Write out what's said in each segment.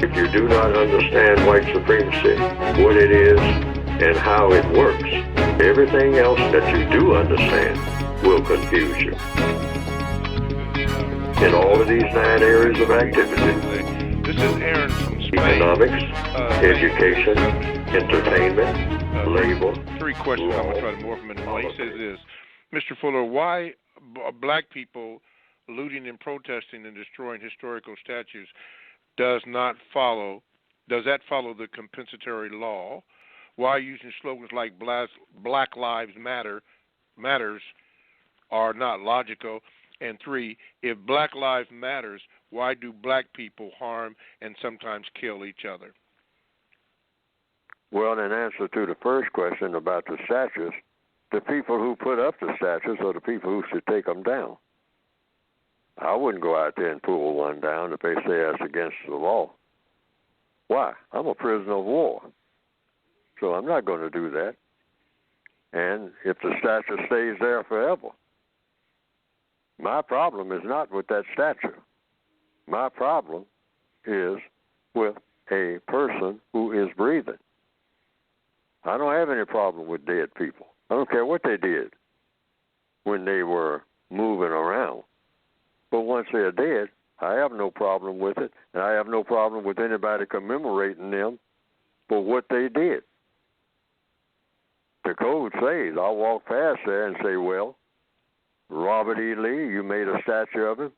If you do not understand white supremacy, what it is, and how it works, everything else that you do understand will confuse you. In all of these 9 areas of activity, this is Aaron from Spain. Economics, education, entertainment, labor. 3 questions. law, I'm going to try to morph them into one. He says this, Mr. Fuller, why black people looting and protesting and destroying historical statues does that follow the compensatory law? Why using slogans like Black Lives Matters are not logical? And 3, if Black Lives Matters, why do black people harm and sometimes kill each other? Well, in answer to the first question about the statues, the people who put up the statues are the people who should take them down. I wouldn't go out there and pull one down if they say that's against the law. Why? I'm a prisoner of war. So I'm not going to do that. And if the statue stays there forever, my problem is not with that statue. My problem is with a person who is breathing. I don't have any problem with dead people. I don't care what they did when they were moving around. But once they're dead, I have no problem with it, and I have no problem with anybody commemorating them for what they did. The code says I'll walk past there and say, well, Robert E. Lee, you made a statue of him.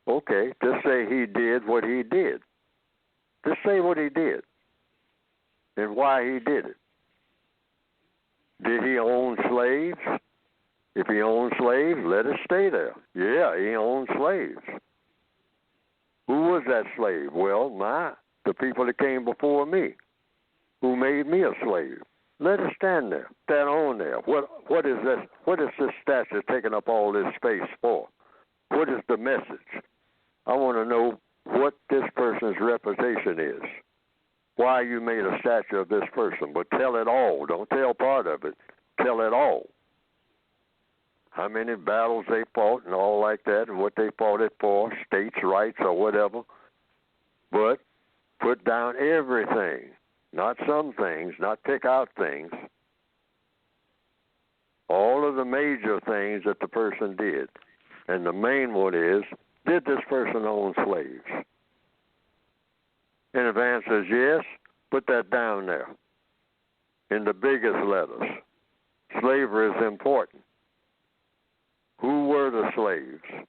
Okay, just say he did what he did. Just say what he did and why he did it. Did he own slaves? If he owned slaves, let it stay there. Yeah, he owned slaves. Who was that slave? Well, the people that came before me, who made me a slave. Let it stand there, stand on there. What is this? What is this statue taking up all this space for? What is the message? I want to know what this person's reputation is. Why you made a statue of this person, but tell it all. Don't tell part of it. Tell it all. How many battles they fought and all like that, and what they fought it for, states' rights or whatever. But put down everything, not some things, not pick out things. All of the major things that the person did. And the main one is, did this person own slaves? And if the answer is yes, put that down there in the biggest letters. Slavery is important. Who were the slaves?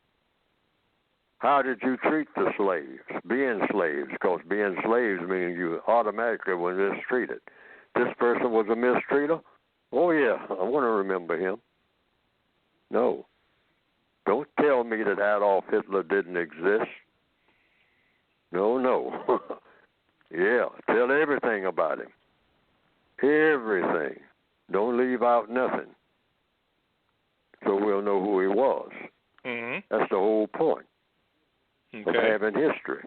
How did you treat the slaves? Being slaves, because being slaves means you automatically were mistreated. This person was a mistreater? Oh, yeah, I want to remember him. No. Don't tell me that Adolf Hitler didn't exist. No. Yeah, tell everything about him. Everything. Don't leave out nothing. So we'll know who he was. Mm-hmm. That's the whole point of having history.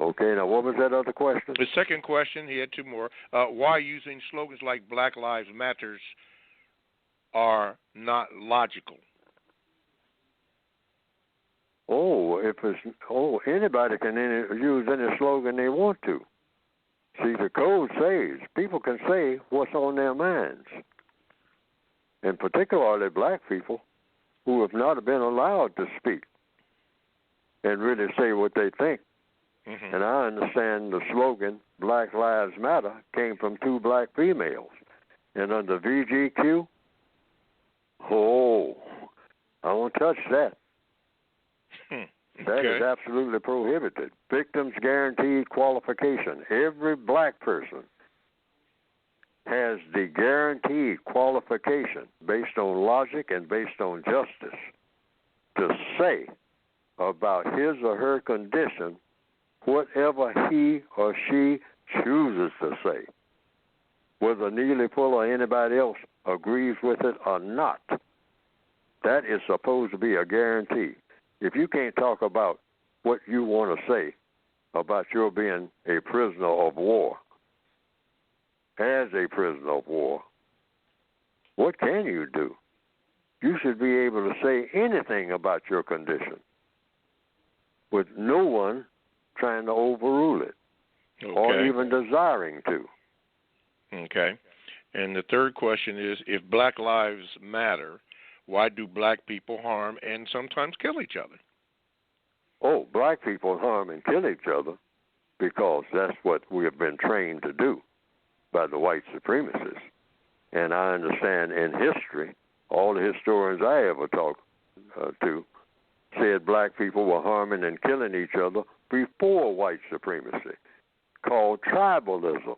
Okay, now what was that other question? The second question, he had 2 more. Why using slogans like Black Lives Matters are not logical? Anybody can use any slogan they want to. See, the code says people can say what's on their minds. And particularly black people who have not been allowed to speak and really say what they think. Mm-hmm. And I understand the slogan, Black Lives Matter, came from 2 black females. And under VGQ, I won't touch that. That is absolutely prohibited. Victims guaranteed qualification. Every black person has the guaranteed qualification based on logic and based on justice to say about his or her condition whatever he or she chooses to say. Whether Neely Fuller or anybody else agrees with it or not, that is supposed to be a guarantee. If you can't talk about what you want to say about your being a prisoner of war, as a prisoner of war, what can you do? You should be able to say anything about your condition with no one trying to overrule it, or even desiring to. Okay. And the third question is, if black lives matter, why do black people harm and sometimes kill each other? Oh, black people harm and kill each other because that's what we have been trained to do by the white supremacists. And I understand in history, all the historians I ever talked to said black people were harming and killing each other before white supremacy, called tribalism,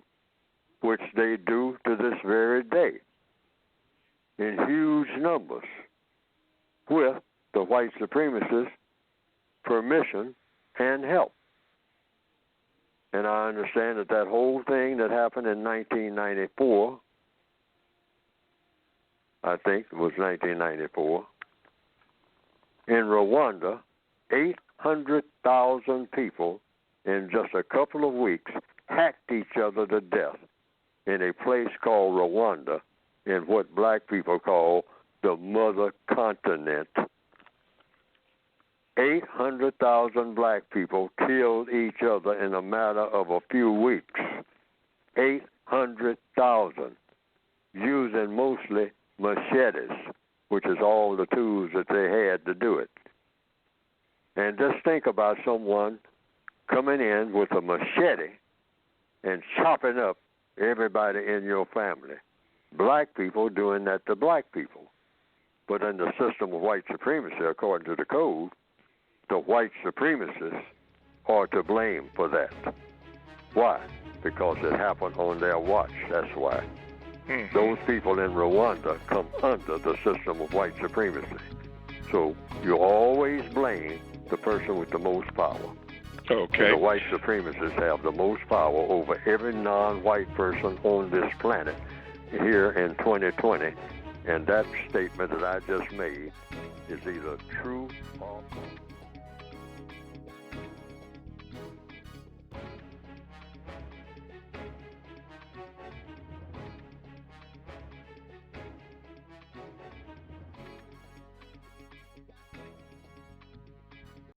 which they do to this very day in huge numbers with the white supremacists' permission and help. And I understand that whole thing that happened in 1994, I think it was 1994, in Rwanda, 800,000 people in just a couple of weeks hacked each other to death in a place called Rwanda, in what black people call the mother continent. 800,000 black people killed each other in a matter of a few weeks. 800,000, using mostly machetes, which is all the tools that they had to do it. And just think about someone coming in with a machete and chopping up everybody in your family. Black people doing that to black people. But in the system of white supremacy, according to the code, the white supremacists are to blame for that. Why? Because it happened on their watch. That's why. Those people in Rwanda come under the system of white supremacy. So you always blame the person with the most power. Okay. And the white supremacists have the most power over every non-white person on this planet here in 2020. And that statement that I just made is either true or false.